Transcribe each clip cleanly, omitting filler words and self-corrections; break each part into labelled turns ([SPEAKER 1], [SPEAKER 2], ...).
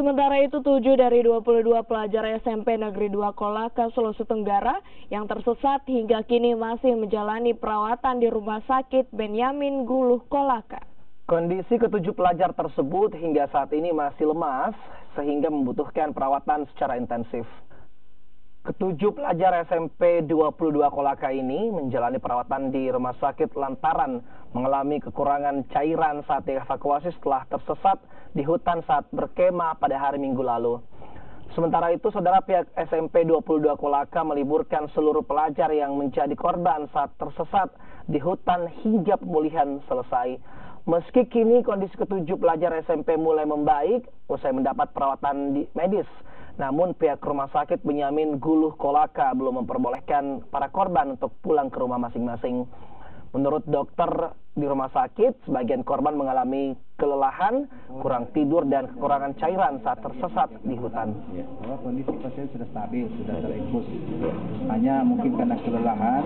[SPEAKER 1] Sementara itu, 7 dari 22 pelajar SMP Negeri 2 Kolaka, Sulawesi Tenggara yang tersesat hingga kini masih menjalani perawatan di Rumah Sakit Benyamin Guluh Kolaka.
[SPEAKER 2] Kondisi ketujuh pelajar tersebut hingga saat ini masih lemas sehingga membutuhkan perawatan secara intensif. Ketujuh pelajar SMP 22 Kolaka ini menjalani perawatan di rumah sakit lantaran mengalami kekurangan cairan saat dievakuasi setelah tersesat di hutan saat berkemah pada hari Minggu lalu. Sementara itu, saudara, pihak SMP 22 Kolaka meliburkan seluruh pelajar yang menjadi korban saat tersesat di hutan hingga pemulihan selesai. Meski kini kondisi ketujuh pelajar SMP mulai membaik usai mendapat perawatan medis, namun pihak Rumah Sakit Benyamin Guluh Kolaka belum memperbolehkan para korban untuk pulang ke rumah masing-masing. Menurut dokter di rumah sakit, sebagian korban mengalami kelelahan, kurang tidur, dan kekurangan cairan saat tersesat di hutan.
[SPEAKER 3] Ya, bahwa kondisi pasien sudah stabil, sudah terinfus. Hanya mungkin karena kelelahan,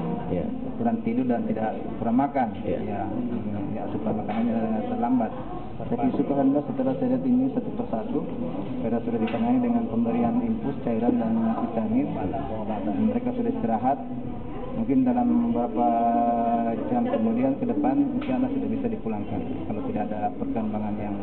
[SPEAKER 3] kurang tidur dan tidak kurang makan. Ya, asupan makanannya terlambat. Tapi syukurlah setelah saya lihat ini satu persatu, mereka sudah ditangani dengan pemberian infus, cairan dan vitamin. Mereka sudah istirahat. Mungkin dalam beberapa jam kemudian ke depan, insya Allah sudah bisa dipulangkan kalau tidak ada perkembangan yang